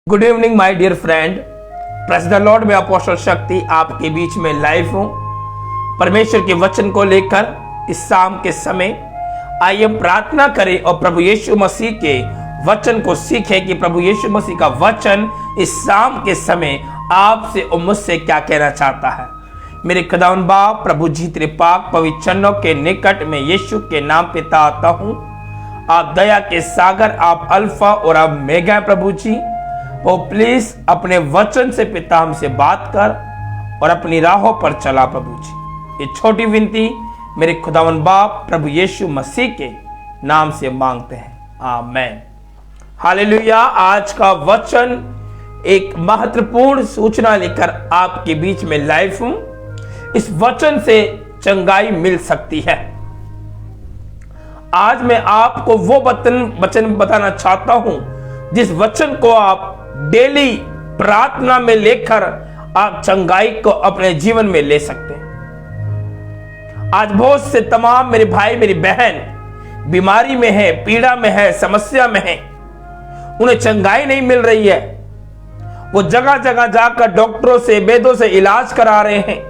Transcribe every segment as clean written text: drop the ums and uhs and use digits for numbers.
Good evening my dear friend, praise the lord में apostle Shakti आपके बीच में लाइव हूं। परमेश्वर के वचन को लेकर इस शाम के समय आइए हम प्रार्थना करें और प्रभु यीशु मसीह के वचन को सीखें कि प्रभु यीशु मसीह का वचन इस शाम के समय आपसे और मुझसे क्या कहना चाहता है। मेरे खुदावंद बाप प्रभु जी तेरे पाक पवित्र चरणों के निकट में यीशु के नाम पिता आता हूं। आप दया के सागर, आप अल्फा और आप मेगा प्रभु जी, वो प्लीज अपने वचन से पिता हमसे बात कर और अपनी राहों पर चला प्रभु जी। ये छोटी विनती मेरे खुदावंद बाप प्रभु यीशु मसीह के नाम से मांगते हैं, आमेन। हालेलुया। आज का वचन एक महत्वपूर्ण सूचना लेकर आपके बीच में लाइव हूं। इस वचन से चंगाई मिल सकती है। आज मैं आपको वो वचन बताना चाहता हूं जिस वचन को आप डेली प्रार्थना में लेकर आप चंगाई को अपने जीवन में ले सकते हैं। आज बहुत से तमाम मेरे भाई मेरी बहन बीमारी में है, पीड़ा में है, समस्या में है, उन्हें चंगाई नहीं मिल रही है। वो जगह जगह जाकर डॉक्टरों से, वेदों से इलाज करा रहे हैं,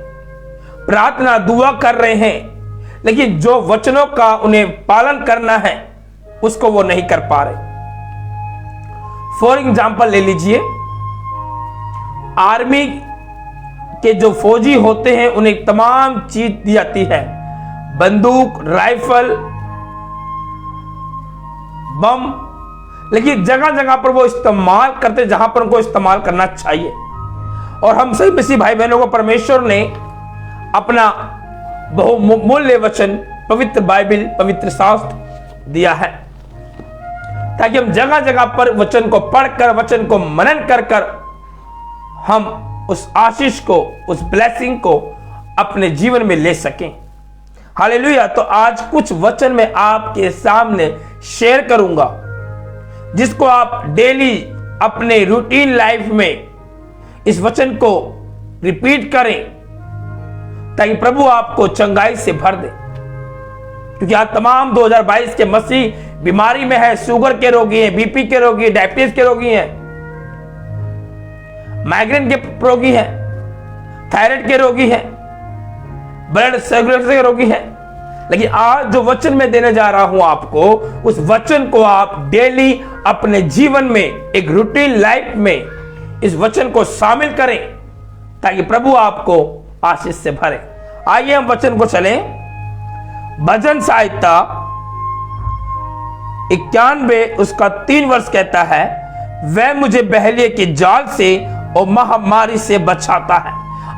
प्रार्थना दुआ कर रहे हैं, लेकिन जो वचनों का उन्हें पालन करना है उसको वो नहीं कर पा रहे। फॉर एग्जाम्पल ले लीजिए, आर्मी के जो फौजी होते हैं उन्हें तमाम चीज दी जाती है, बंदूक, राइफल, बम, लेकिन जगह जगह पर वो इस्तेमाल करते जहां पर उनको इस्तेमाल करना चाहिए। और हम सभी मसीह भाई बहनों को परमेश्वर ने अपना बहुमूल्य वचन पवित्र बाइबल, पवित्र शास्त्र दिया है, ताकि हम जगह जगह पर वचन को पढ़कर, वचन को मनन कर कर हम उस आशीष को, उस ब्लेसिंग को अपने जीवन में ले सकें। हालेलुया। तो आज कुछ वचन मैं आपके सामने शेयर करूंगा जिसको आप डेली अपने रूटीन लाइफ में इस वचन को रिपीट करें, ताकि प्रभु आपको चंगाई से भर दे। क्योंकि आज तमाम 2022 के मसीह बीमारी में है, शुगर के रोगी हैं, बीपी के रोगी हैं, डायबिटीज के रोगी हैं, माइग्रेन के रोगी हैं, थायराइड के रोगी हैं, ब्लड सर्कुलेशन के रोगी हैं। लेकिन आज जो वचन मैं देने जा रहा हूं आपको, उस वचन को आप डेली अपने जीवन में एक रूटीन लाइफ में इस वचन को शामिल करें, ताकि प्रभु आपको आशीष से भरे। आइए हम वचन को चलें। भजन संहिता 91 उसका 3 वर्ष कहता है, वह मुझे बहेलिये के जाल से और महामारी से बचाता है।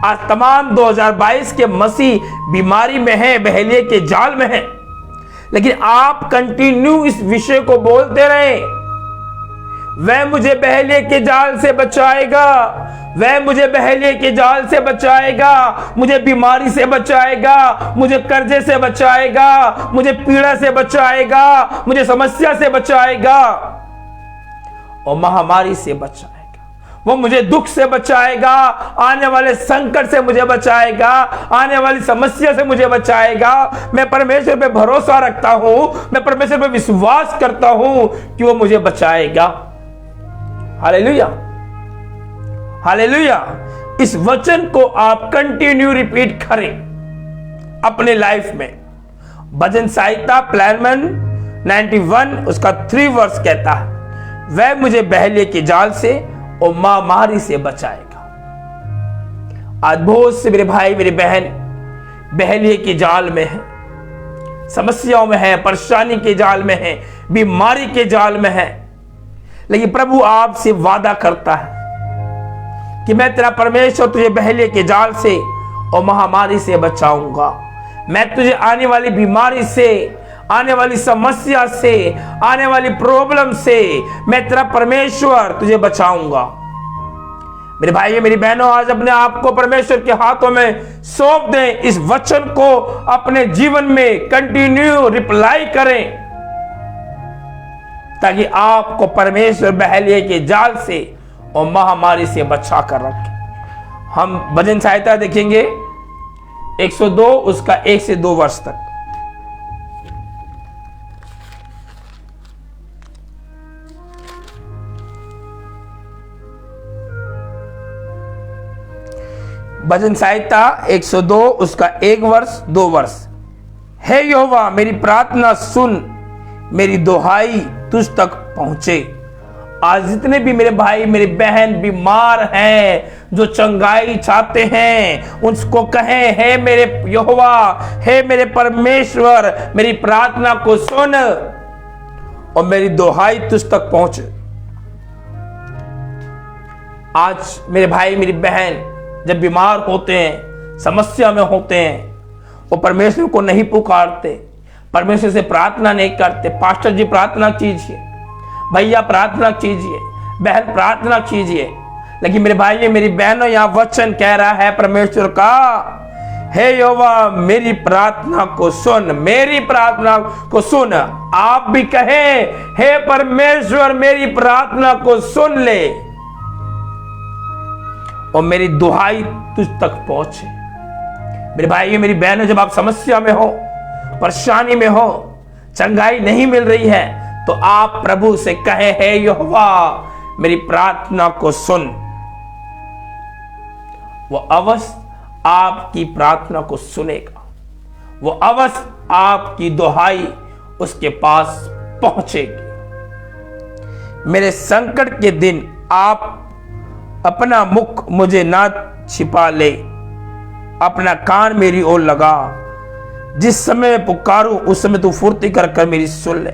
आज तमाम 2022 के मसीह बीमारी में है, बहेलिये के जाल में है, लेकिन आप कंटिन्यू इस विषय को बोलते रहें, वह मुझे बहेलिये के जाल से बचाएगा, वह मुझे बहेलिये के जाल से बचाएगा, मुझे बीमारी से बचाएगा, मुझे कर्जे से बचाएगा, मुझे पीड़ा से बचाएगा, मुझे समस्या से बचाएगा और महामारी से बचाएगा। वो मुझे दुख से बचाएगा, आने वाले संकट से मुझे बचाएगा, आने वाली समस्या से मुझे बचाएगा। मैं परमेश्वर पे भरोसा रखता हूं, मैं परमेश्वर पे विश्वास करता हूं कि वो मुझे बचाएगा। Hallelujah, hallelujah. इस वचन को आप कंटिन्यू रिपीट करें अपने लाइफ में। भजन संहिता प्लान 91 उसका 3 वर्ष कहता है, वह मुझे बहेलिये के जाल से और महामारी से बचाएगा। आज बहुत से मेरे भाई मेरी बहन बहेलिये के जाल में है, समस्याओं में है, परेशानी के जाल में है, बीमारी के जाल में है, लेकिन प्रभु आपसे वादा करता है कि मैं तेरा परमेश्वर तुझे बहेलिये के जाल से और महामारी से बचाऊंगा। मैं तुझे आने वाली बीमारी से, आने वाली समस्या से, आने वाली प्रॉब्लम से मैं तेरा परमेश्वर तुझे बचाऊंगा। मेरे भाई मेरी बहनों, आज अपने आप को परमेश्वर के हाथों में सौंप दें। इस वचन को अपने जीवन में कंटिन्यू रिप्लाई करें, ताकि आपको परमेश्वर बहेलिये के जाल से और महामारी से बचा कर रखे। हम भजन संहिता देखेंगे 102 उसका 1 से 2 वर्ष तक। भजन संहिता 102 उसका 1 वर्ष 2 वर्ष। हे यहोवा मेरी प्रार्थना सुन, मेरी दुहाई तुझ तक पहुंचे। आज जितने भी मेरे भाई मेरी बहन बीमार हैं, जो चंगाई चाहते हैं, उसको कहें, हे मेरे यहोवा, हे मेरे परमेश्वर, मेरी प्रार्थना को सुन और मेरी दुहाई तुझ तक पहुंचे। आज मेरे भाई मेरी बहन जब बीमार होते हैं, समस्या में होते हैं, वो परमेश्वर को नहीं पुकारते, परमेश्वर से प्रार्थना नहीं करते। पास्टर जी प्रार्थना कीजिए, भैया प्रार्थना कीजिए, बहन प्रार्थना कीजिए, लेकिन मेरे भाई मेरी बहनों, यहां वचन कह रहा है परमेश्वर का, हे यहोवा मेरी प्रार्थना को सुन, मेरी प्रार्थना को सुन। आप भी कहें, हे परमेश्वर मेरी प्रार्थना को सुन ले और मेरी दुहाई तुझ तक पहुंचे। मेरे भाई मेरी बहनों, जब आप समस्या में हो, परेशानी में हो, चंगाई नहीं मिल रही है, तो आप प्रभु से कहें, हे यहोवा मेरी प्रार्थना को सुन। वो अवश्य आपकी प्रार्थना को सुनेगा, वो अवश्य आपकी दुहाई उसके पास पहुंचेगी। मेरे संकट के दिन आप अपना मुख मुझे ना छिपा ले, अपना कान मेरी ओर लगा। जिस समय मैं पुकारूं उस समय तू फुर्ती कर कर मेरी सुन ले।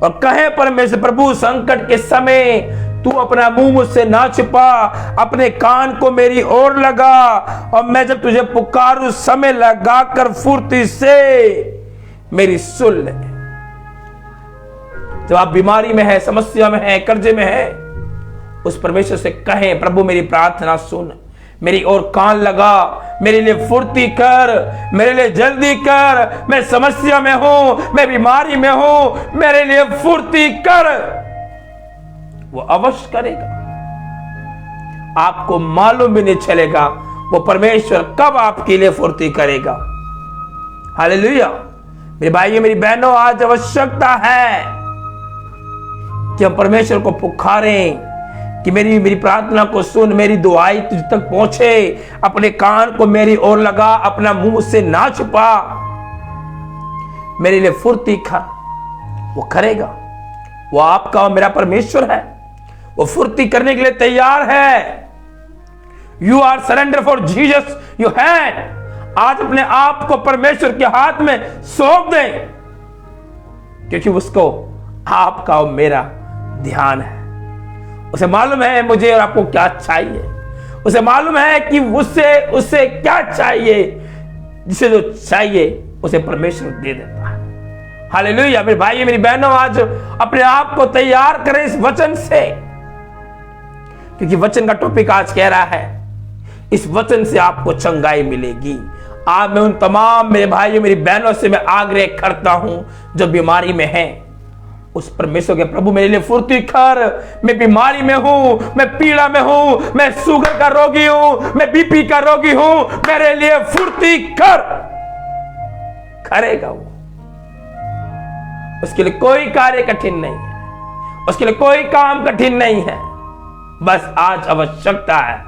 और कहे परमेश्वर प्रभु, संकट के समय तू अपना मुंह मुझसे ना छिपा, अपने कान को मेरी ओर लगा और मैं जब तुझे पुकारूं समय लगाकर फुर्ती से मेरी सुन ले। जब आप बीमारी में है, समस्या में है, कर्जे में है, उस परमेश्वर से कहें, प्रभु मेरी प्रार्थना सुन, मेरी ओर कान लगा, मेरे लिए फुर्ती कर, मेरे लिए जल्दी कर, मैं समस्या में हूं, मैं बीमारी में हूं, मेरे लिए फुर्ती कर। वो अवश्य करेगा। आपको मालूम भी नहीं चलेगा वो परमेश्वर कब आपके लिए फुर्ती करेगा। हालेलुया। मेरे भाइयों मेरी बहनों, आज आवश्यकता है कि हम परमेश्वर को पुकारें कि मेरी प्रार्थना को सुन, मेरी दुआई तुझ तक पहुंचे, अपने कान को मेरी ओर लगा, अपना मुंह से ना छुपा, मेरे लिए फुर्ती कर। वो करेगा। वो आपका और मेरा परमेश्वर है, वो फुर्ती करने के लिए तैयार है। You are surrender for Jesus you had. आज अपने आप को परमेश्वर के हाथ में सौंप दें, क्योंकि उसको आपका और मेरा ध्यान है। उसे मालूम है मुझे और आपको क्या चाहिए, उसे मालूम है कि उससे क्या चाहिए, जिसे जो चाहिए उसे परमेश्वर दे देता है। हालेलुया। मेरे भाई मेरी बहनों, आज अपने आप को तैयार करें इस वचन से, क्योंकि वचन का टॉपिक आज कह रहा है इस वचन से आपको चंगाई मिलेगी। आज मैं उन तमाम मेरे भाइयों मेरी बहनों से मैं आग्रह करता हूं जो बीमारी में हैं, उस परमेश्वर के प्रभु मेरे लिए फुर्ती कर। मैं बीमारी में हूं, मैं पीड़ा में हूं, मैं शुगर का रोगी हूं, मैं बीपी का रोगी हूं, मेरे लिए फुर्ती कर। करेगा वो। उसके लिए कोई कार्य कठिन नहीं है, उसके लिए कोई काम कठिन नहीं है। बस आज आवश्यकता है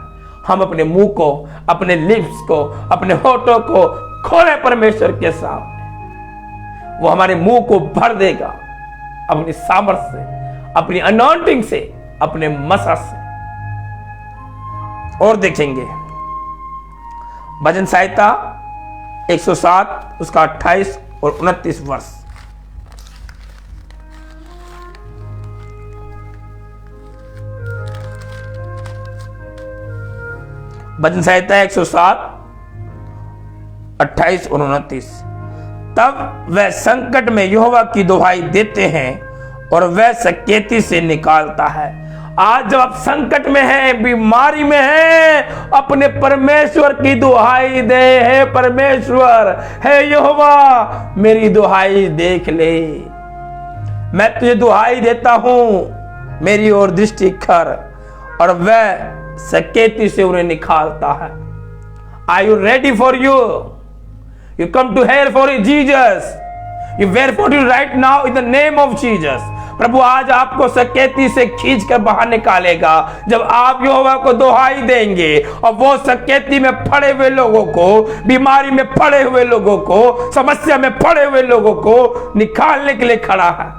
हम अपने मुंह को, अपने लिप्स को, अपने होठों को खोले परमेश्वर के सामने। वो हमारे मुंह को भर देगा अपनी सामर्थ्य से, अपनी अनॉइंटिंग से, अपने मसा से। और देखेंगे भजन संहिता 107 उसका 28 और 29 वर्ष। भजन संहिता 107 28 और 29। तब वह संकट में यहोवा की दुहाई देते हैं और वह सकेती से निकालता है। आज जब आप संकट में हैं, बीमारी में हैं, अपने परमेश्वर की दुहाई दे। हे परमेश्वर, हे यहोवा मेरी दुहाई देख ले, मैं तुझे दुहाई देता हूं, मेरी ओर दृष्टि कर। और वह सकेती से उन्हें निकालता है। Are you ready for you? You come to here for Jesus. You where for you right now in the name of Jesus. प्रभु आज आपको सकेती से खींच कर बाहर निकालेगा जब आप यहोवा को दुहाई देंगे, और वो सकेती में पड़े हुए लोगों को, बीमारी में पड़े हुए लोगों को, समस्या में पड़े हुए लोगों को निकालने के लिए खड़ा है।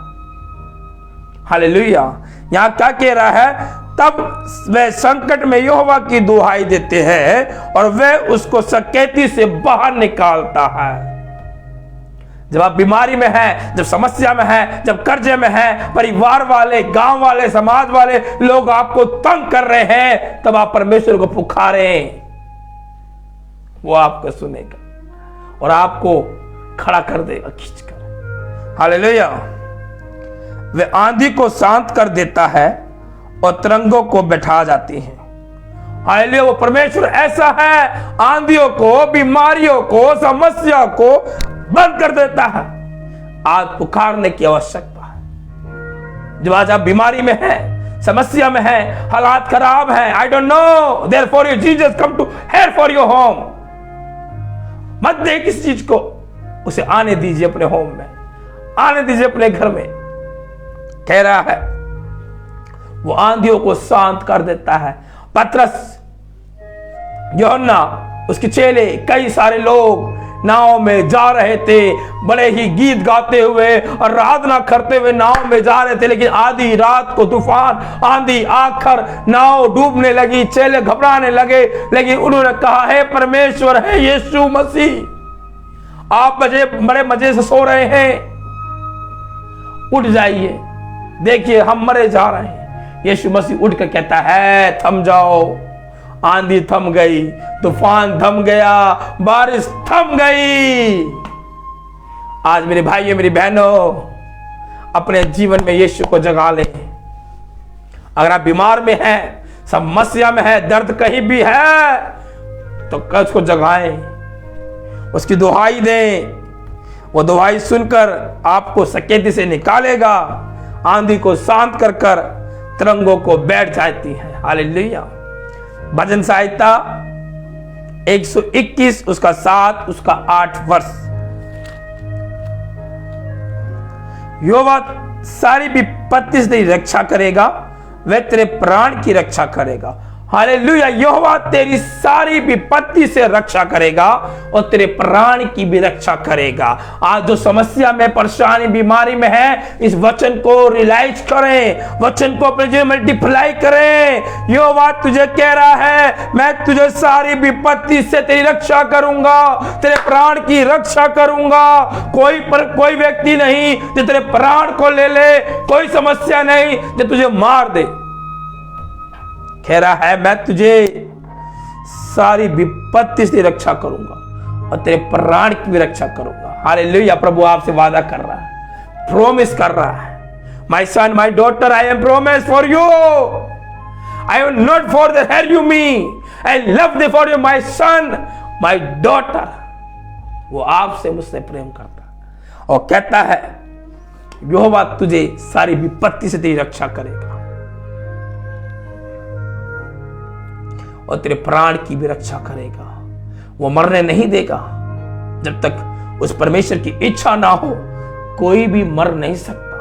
हालेलुया। यहां क्या कह रहा है? तब वे संकट में यहोवा की दुहाई देते हैं और वे उसको सकेती से बाहर निकालता है। जब आप बीमारी में हैं, जब समस्या में हैं, जब कर्जे में हैं, परिवार वाले, गांव वाले, समाज वाले लोग आपको तंग कर रहे हैं, तब आप परमेश्वर को पुकारें, वो आपको सुनेगा और आपको खड़ा कर देगा खींचकर। हालेलुया। वे आंधी को शांत कर देता है और तरंगों को बैठा जाती हैं। हालेलुया। वो परमेश्वर ऐसा है, आंधियों को, बीमारियों को, समस्या को बंद कर देता है। आज पुकारने की आवश्यकता है। जब आज आप बीमारी में हैं, समस्या में हैं, हालात खराब हैं, I don't know, therefore you Jesus come to here for your home. मत दे किस चीज को, उसे आने दीजिए अपने होम में, आने दीजिए अपने घर में। कह रहा है वो आंधियों को शांत कर देता है। पतरस, यूहन्ना, उसके चेले, कई सारे लोग नाव में जा रहे थे, बड़े ही गीत गाते हुए और आराधना करते हुए नाव में जा रहे थे, लेकिन आधी रात को तूफान, आंधी आकर नाव डूबने लगी, चेले घबराने लगे। लेकिन उन्होंने कहा, हे परमेश्वर, है यीशु मसीह, आप बड़े मजे से सो रहे हैं, उठ जाइए, देखिए हम मरे जा रहे हैं। यीशु मसीह उठकर कहता है, थम जाओ। आंधी थम गई, तूफान थम गया, बारिश थम गई। आज मेरे भाइयों, मेरी बहनों, अपने जीवन में यीशु को जगा ले। अगर आप बीमार में हैं, समस्या में है, दर्द कहीं भी है, तो उसको जगाएं, उसकी दुहाई दें। वो दुहाई सुनकर आपको सकेती से निकालेगा, आंधी को शांत कर कर तरंगों को बैठ जाती है। हालेलुया। भजन संहिता 121 उसका 7 उसका 8 वर्ष। यहोवा सारी विपत्ति से तेरी रक्षा करेगा, वह तेरे प्राण की रक्षा करेगा। हालेलुया। यहोवा तेरी सारी विपत्ति से रक्षा करेगा और तेरे प्राण की भी रक्षा करेगा। आज जो समस्या में, परेशानी, बीमारी में है, इस वचन को रियलाइज करें, वचन को अपने जीवन में मल्टीप्लाई करें। यहोवा तुझे कह रहा है, मैं तुझे सारी विपत्ति से तेरी रक्षा करूंगा, तेरे प्राण की रक्षा करूंगा। कोई व्यक्ति नहीं जो तेरे प्राण को ले ले, कोई समस्या नहीं जो तुझे मार दे। कह रहा है, मैं तुझे सारी विपत्ति से रक्षा करूंगा और तेरे प्राण की भी रक्षा करूंगा। हालेलुया। प्रभु आपसे वादा कर रहा है, प्रॉमिस कर रहा है। My son, my daughter, I am promise for you, I am not for the hair you me, I love they for you my son, my daughter. वो आपसे, मुझसे प्रेम करता है और कहता है, यहोवा तुझे सारी विपत्ति से तेरी रक्षा करेगा और तेरे प्राण की भी रक्षा करेगा। वो मरने नहीं देगा जब तक उस परमेश्वर की इच्छा ना हो। कोई भी मर नहीं सकता,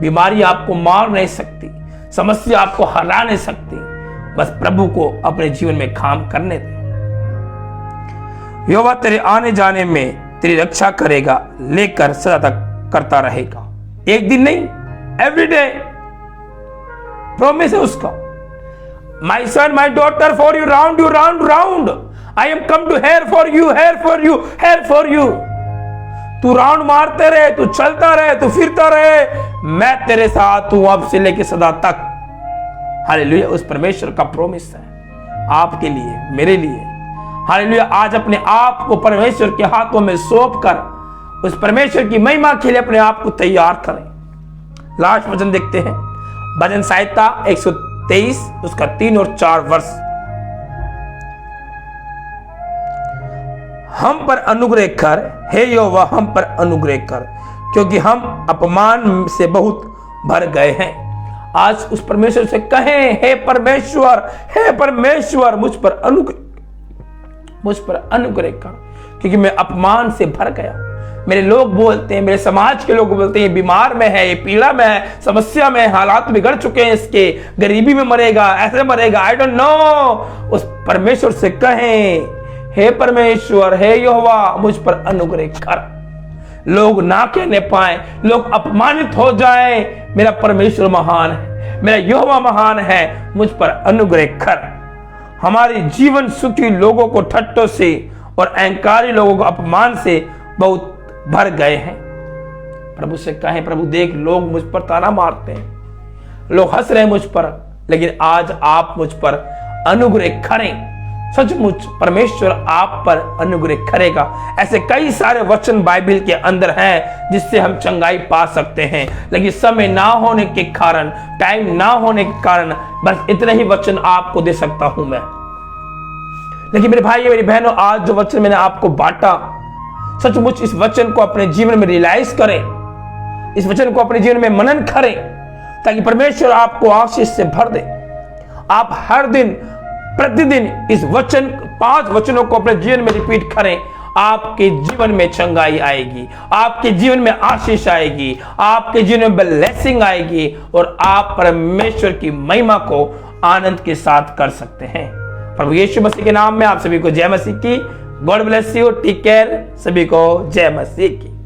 बीमारी आपको मार नहीं सकती, समस्या आपको हरा नहीं सकती। बस प्रभु को अपने जीवन में काम करने दे। यहोवा तेरे आने जाने में तेरी रक्षा करेगा, लेकर सदा तक करता रहेगा। एक दिन नहीं, एवरीडे प्रॉमिस है उसका। My son, my daughter, for you, round you, round, round. I am come to here for you, here for you, here for you. तू राउंड मारते रहे, तू चलता रहे, तू फिरता रहे, मैं तेरे साथ हूं अब से लेके सदा तक। हालेलुया। उस परमेश्वर का प्रॉमिस है आपके लिए, मेरे लिए। हालेलुया। आज अपने आप को परमेश्वर के हाथों में सौंप कर उस परमेश्वर की महिमा के लिए अपने आप को तैयार करें। लास्ट वचन देखते हैं, भजन संहिता 123 उसका 3 और 4 वर्ष। हम पर अनुग्रह कर, हे यहोवा हम पर अनुग्रह कर, क्योंकि हम अपमान से बहुत भर गए हैं। आज उस परमेश्वर से कहें, हे परमेश्वर मुझ पर अनुग्रह कर, क्योंकि मैं अपमान से भर गया। मेरे लोग बोलते हैं, मेरे समाज के लोग बोलते हैं, बीमार में है, ये पीड़ा में है, समस्या में है, हालात बिगड़ चुके हैं इसके, गरीबी में मरेगा, ऐसे मरेगा, आई डोंट नो। उस परमेश्वर से कहें, हे परमेश्वर, हे यहोवा, मुझ पर अनुग्रह कर। लोग ना कहने पाए, लोग अपमानित हो जाएं, मेरा परमेश्वर महान है, मेरा यहोवा महान है, मुझ पर अनुग्रह कर। हमारे जीवन सुखी लोगों को ठट्टों से और अहंकारी लोगों को अपमान से बहुत भर गए हैं। प्रभु से कहें, प्रभु देख, लोग मुझ पर ताना मारते हैं, लोग हंस रहे हैं मुझ पर, लेकिन आज आप मुझ पर अनुग्रह करें। सचमुच परमेश्वर आप पर अनुग्रह करेगा। ऐसे कई सारे वचन बाइबल के अंदर हैं जिससे हम चंगाई पा सकते हैं, लेकिन समय ना होने के कारण, टाइम ना होने के कारण बस इतने ही वचन आपको दे सकता हूं मैं। लेकिन मेरे भाई, मेरी बहनों, आज जो वचन मैंने आपको बांटा, सचमुच इस वचन को अपने जीवन में रियलाइज करें, इस वचन को अपने जीवन में मनन करें, ताकि परमेश्वर आपको आशीष से भर दे। आप हर दिन प्रतिदिन इस 5 वचनों को अपने जीवन में रिपीट करें, आपके जीवन में चंगाई आएगी, आपके जीवन में आशीष आएगी, आपके जीवन में ब्लेसिंग आएगी और आप परमेश्वर की महिमा को आनंद के साथ कर सकते हैं। प्रभु यीशु मसीह के नाम में आप सभी को जय मसीह की। God bless you, take care, सभी को जय मसीह की।